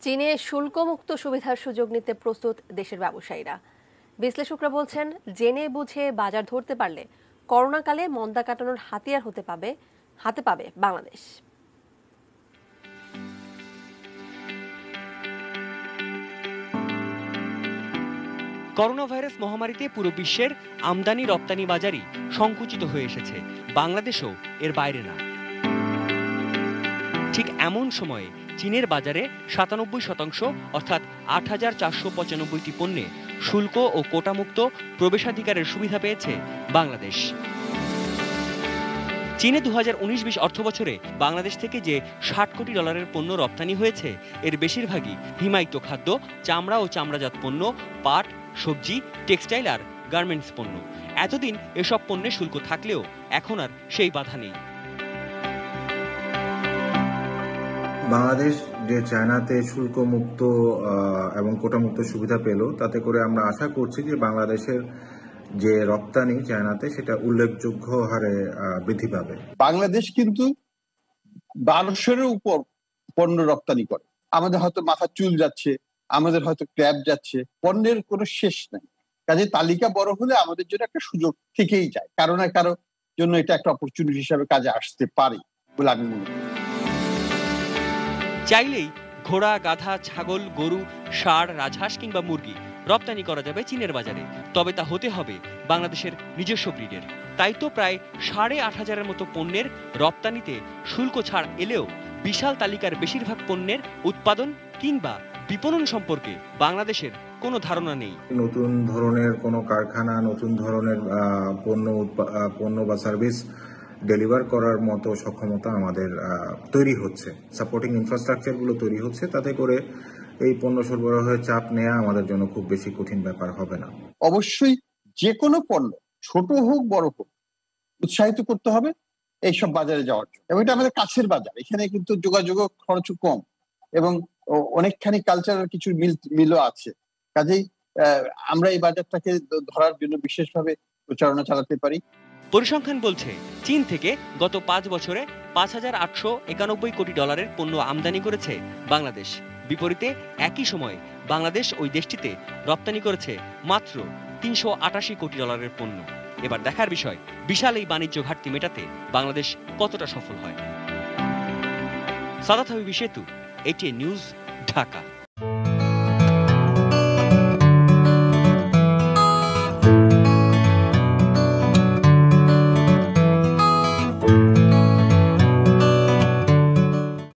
চীনে শুল্কমুক্ত সুবিধার সুযোগ নিতে প্রস্তুত দেশের ব্যবসায়ীরা। বিশ্লেষকরা বলছেন, জেনে বুঝে বাজার ধরতে পারলে করোনাকালে মন্দা কাটানোর হাতিয়ার হাতে পাবে বাংলাদেশ। করোনা ভাইরাস মহামারীতে পুরো বিশ্বের আমদানি রপ্তানি বাজারই সংকুচিত হয়ে এসেছে, বাংলাদেশও এর বাইরে না। ঠিক এমন সময়ে চীনের বাজারে ৯৭% অর্থাৎ ৮,৪৯৫টি পণ্যে শুল্ক ও কোটামুক্ত প্রবেশাধিকারের সুবিধা পেয়েছে বাংলাদেশ। চীনে ২০১৯-২০ অর্থবছরে বাংলাদেশ থেকে যে $৬০ কোটি পণ্য রপ্তানি হয়েছে, এর বেশিরভাগই হিমায়িত খাদ্য, চামড়া ও চামড়াজাত পণ্য, পাট, সবজি, টেক্সটাইল আর গার্মেন্টস পণ্য। এতদিন এসব পণ্যে শুল্ক থাকলেও এখন আর সেই বাধা নেই। বাংলাদেশ যে চায়নাতে শুল্কমুক্ত এবং কোটামুক্ত সুবিধা পেল, তাতে করে আমরা আশা করছি যে বাংলাদেশের যে রপ্তানি চায়নাতে সেটা উল্লেখযোগ্য হারে বৃদ্ধি পাবে। বাংলাদেশ কিন্তু ১২০০-এর উপর পণ্য রপ্তানি করে। আমাদের হয়তো মাথার চুল যাচ্ছে, আমাদের হয়তো ক্র্যাব যাচ্ছে, পণ্যের কোনো শেষ নাই। কাজে তালিকা বড় হলে আমাদের জন্য একটা সুযোগ থেকেই যায়, কারো না কারো জন্য এটা একটা অপরচুনিটি হিসাবে কাজে আসতে পারে বলে আমি মনে করি। চাইলেই ঘোড়া, গাধা, ছাগল, গরু, ষাঁড়, রাজহাঁস কিংবা মুরগি রপ্তানি করা যাবে চীনের বাজারে। তবে তা হতে হবে বাংলাদেশের নিজস্ব ব্রিডের। তাই তো প্রায় ৮,৫০০-এর মতো পণ্যের রপ্তানিতে শুল্ক ছাড় এলেও বিশাল তালিকার বেশিরভাগ পণ্যের উৎপাদন কিংবা বিপণন সম্পর্কে বাংলাদেশের কোনো ধারণা নেই। নতুন ধরনের কোনো কারখানা, নতুন ধরনের পণ্য বা সার্ভিস ডেলিভার করার মতো সক্ষমতা আমাদের তৈরি হচ্ছে, সাপোর্টিং ইনফ্রাস্ট্রাকচারগুলো তৈরি হচ্ছে। তাতে করে এই পণ্য সরবরাহের চাপ নেওয়া আমাদের জন্য খুব বেশি কঠিন ব্যাপার হবে না। অবশ্যই যে কোনো পণ্য, ছোট হোক বড় হোক, উৎসাহিত করতে হবে এইসব বাজারে যাওয়ার জন্য। এবং এটা আমাদের কাছের বাজার, এখানে কিন্তু যোগাযোগ খরচ কম এবং অনেকখানি কালচারাল কিছু মিলও আছে। কাজেই আমরা এই বাজারটাকে ধরার জন্য বিশেষভাবে প্রচারণা চালাতে পারি। পরিসংখ্যান বলছে, চীন থেকে গত ৫ বছরে $৫,৮৯১ কোটি পণ্য আমদানি করেছে বাংলাদেশ। বিপরীতে একই সময়ে বাংলাদেশ ওই দেশটিতে রপ্তানি করেছে মাত্র $৩৮৮ কোটি পণ্য। এবার দেখার বিষয়, বিশাল এই বাণিজ্য ঘাটতি মেটাতে বাংলাদেশ কতটা সফল হয়। সাদাত হাবিবি সেতু, ATN নিউজ, ঢাকা।